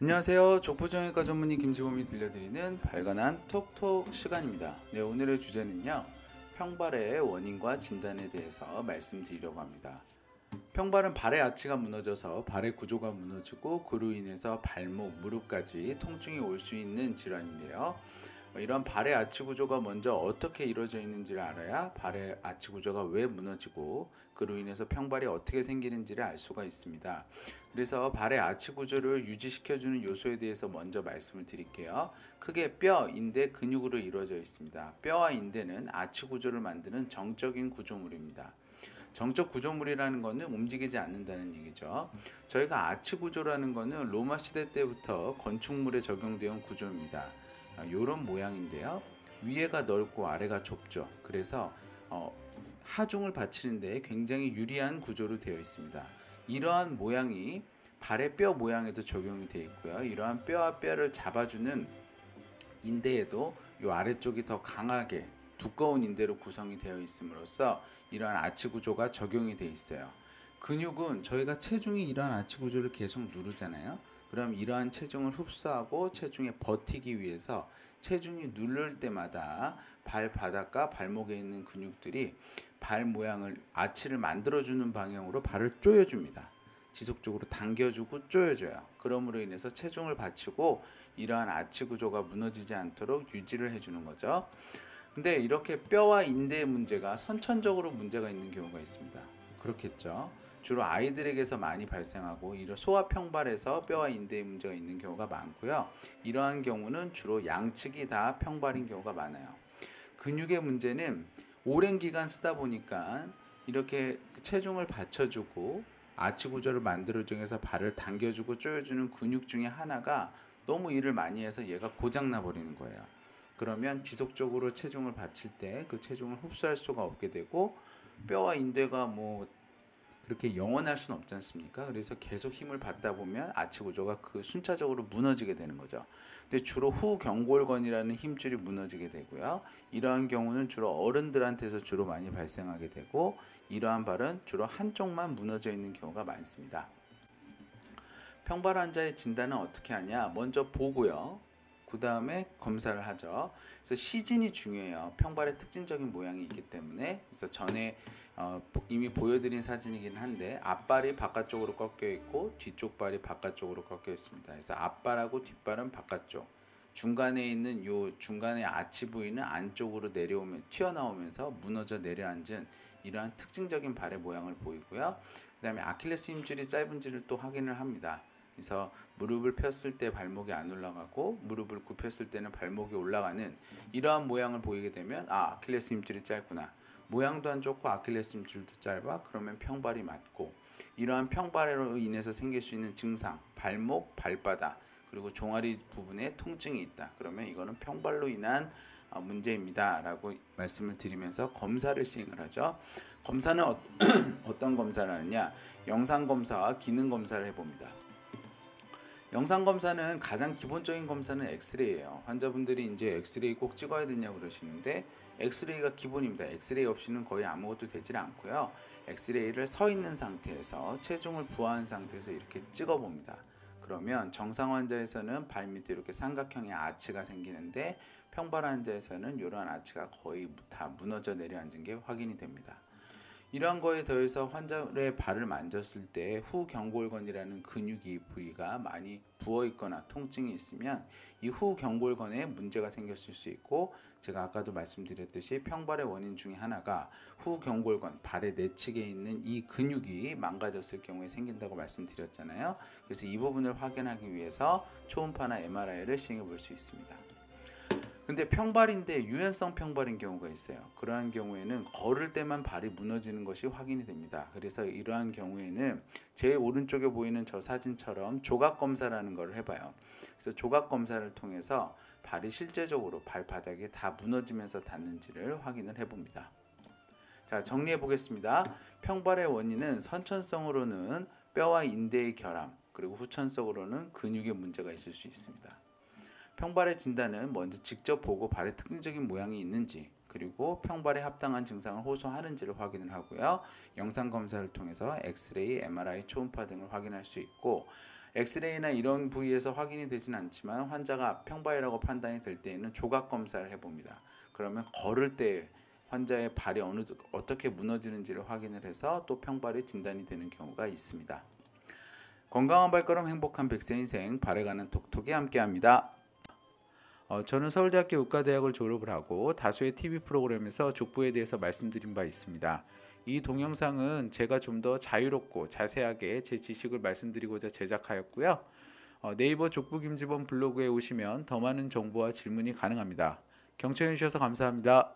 안녕하세요. 족부정형외과 전문의 김지범이 들려드리는 발간한 톡톡 시간입니다. 네, 오늘의 주제는요, 평발의 원인과 진단에 대해서 말씀드리려고 합니다. 평발은 발의 아치가 무너져서 발의 구조가 무너지고 그로 인해서 발목, 무릎까지 통증이 올 수 있는 질환인데요. 이런 발의 아치 구조가 먼저 어떻게 이루어져 있는지를 알아야 발의 아치 구조가 왜 무너지고 그로 인해서 평발이 어떻게 생기는지를 알 수가 있습니다. 그래서 발의 아치 구조를 유지시켜주는 요소에 대해서 먼저 말씀을 드릴게요. 크게 뼈, 인대, 근육으로 이루어져 있습니다. 뼈와 인대는 아치 구조를 만드는 정적인 구조물입니다. 정적 구조물이라는 것은 움직이지 않는다는 얘기죠. 저희가 아치 구조라는 것은 로마 시대 때부터 건축물에 적용되어 온 구조입니다. 이런 모양인데요. 위에가 넓고 아래가 좁죠. 그래서 하중을 받치는데 굉장히 유리한 구조로 되어 있습니다. 이러한 모양이 발의 뼈 모양에도 적용이 되어 있고요. 이러한 뼈와 뼈를 잡아주는 인대에도 이 아래쪽이 더 강하게 두꺼운 인대로 구성이 되어 있음으로써 이러한 아치 구조가 적용이 되어 있어요. 근육은 저희가 체중이 이러한 아치 구조를 계속 누르잖아요. 그럼 이러한 체중을 흡수하고 체중에 버티기 위해서 체중이 누를 때마다 발바닥과 발목에 있는 근육들이 발 모양을 아치를 만들어주는 방향으로 발을 조여줍니다. 지속적으로 당겨주고 조여줘요. 그러므로 인해서 체중을 받치고 이러한 아치 구조가 무너지지 않도록 유지를 해주는 거죠. 근데 이렇게 뼈와 인대의 문제가 선천적으로 문제가 있는 경우가 있습니다. 그렇겠죠. 주로 아이들에게서 많이 발생하고 이런 소아평발에서 뼈와 인대의 문제가 있는 경우가 많고요. 이러한 경우는 주로 양측이 다 평발인 경우가 많아요. 근육의 문제는 오랜 기간 쓰다 보니까 이렇게 체중을 받쳐주고 아치 구조를 만들어주면서 발을 당겨주고 조여주는 근육 중에 하나가 너무 일을 많이 해서 얘가 고장나 버리는 거예요. 그러면 지속적으로 체중을 받칠 때 그 체중을 흡수할 수가 없게 되고 뼈와 인대가 뭐 그렇게 영원할 수는 없지 않습니까? 그래서 계속 힘을 받다 보면 아치 구조가 그 순차적으로 무너지게 되는 거죠. 근데 주로 후경골건이라는 힘줄이 무너지게 되고요. 이러한 경우는 주로 어른들한테서 주로 많이 발생하게 되고 이러한 발은 주로 한쪽만 무너져 있는 경우가 많습니다. 평발 환자의 진단은 어떻게 하냐? 먼저 보고요. 그 다음에 검사를 하죠. 그래서 시진이 중요해요. 평발의 특징적인 모양이 있기 때문에. 그래서 전에 이미 보여드린 사진이긴 한데 앞발이 바깥쪽으로 꺾여 있고 뒤쪽 발이 바깥쪽으로 꺾여 있습니다. 그래서 앞발하고 뒷발은 바깥쪽, 중간에 있는 요 중간의 아치 부위는 안쪽으로 내려오면 튀어나오면서 무너져 내려앉은 이러한 특징적인 발의 모양을 보이고요. 그 다음에 아킬레스 힘줄이 짧은지를 또 확인을 합니다. 그래서 무릎을 폈을 때 발목이 안 올라가고 무릎을 굽혔을 때는 발목이 올라가는 이러한 모양을 보이게 되면 아킬레스 힘줄이 짧구나. 모양도 안 좋고 아킬레스 힘줄도 짧아. 그러면 평발이 맞고 이러한 평발로 인해서 생길 수 있는 증상 발목, 발바닥 그리고 종아리 부분에 통증이 있다. 그러면 이거는 평발로 인한 문제입니다 라고 말씀을 드리면서 검사를 시행을 하죠. 검사는 어떤 검사를 하느냐, 영상검사와 기능검사를 해봅니다. 영상검사는 가장 기본적인 검사는 엑스레이예요. 환자분들이 이제 엑스레이 꼭 찍어야 되냐고 그러시는데 엑스레이가 기본입니다. 엑스레이 없이는 거의 아무것도 되질 않고요. 엑스레이를 서 있는 상태에서 체중을 부하한 상태에서 이렇게 찍어봅니다. 그러면 정상 환자에서는 발 밑에 이렇게 삼각형의 아치가 생기는데 평발 환자에서는 이러한 아치가 거의 다 무너져 내려앉은 게 확인이 됩니다. 이러한 거에 더해서 환자의 발을 만졌을 때 후경골건이라는 근육이 부위가 많이 부어 있거나 통증이 있으면 이 후경골건에 문제가 생겼을 수 있고, 제가 아까도 말씀드렸듯이 평발의 원인 중에 하나가 후경골건, 발의 내측에 있는 이 근육이 망가졌을 경우에 생긴다고 말씀드렸잖아요. 그래서 이 부분을 확인하기 위해서 초음파나 MRI를 시행해 볼 수 있습니다. 근데 평발인데 유연성 평발인 경우가 있어요. 그러한 경우에는 걸을 때만 발이 무너지는 것이 확인이 됩니다. 그래서 이러한 경우에는 제 오른쪽에 보이는 저 사진처럼 조각검사라는 걸 해봐요. 그래서 조각검사를 통해서 발이 실제적으로 발바닥에 다 무너지면서 닿는지를 확인을 해봅니다. 자, 정리해 보겠습니다. 평발의 원인은 선천성으로는 뼈와 인대의 결함, 그리고 후천성으로는 근육의 문제가 있을 수 있습니다. 평발의 진단은 먼저 직접 보고 발의 특징적인 모양이 있는지, 그리고 평발에 합당한 증상을 호소하는지를 확인을 하고요. 영상검사를 통해서 엑스레이, MRI, 초음파 등을 확인할 수 있고, 엑스레이나 이런 부위에서 확인이 되진 않지만 환자가 평발이라고 판단이 될 때에는 조각 검사를 해봅니다. 그러면 걸을 때 환자의 발이 어떻게 무너지는지를 확인을 해서 또 평발이 진단이 되는 경우가 있습니다. 건강한 발걸음 행복한 100세 인생 발에 관한 톡톡이 함께합니다. 저는 서울대학교 의과대학을 졸업을 하고 다수의 TV 프로그램에서 족부에 대해서 말씀드린 바 있습니다. 이 동영상은 제가 좀 더 자유롭고 자세하게 제 지식을 말씀드리고자 제작하였고요. 네이버 족부 김지범 블로그에 오시면 더 많은 정보와 질문이 가능합니다. 경청해 주셔서 감사합니다.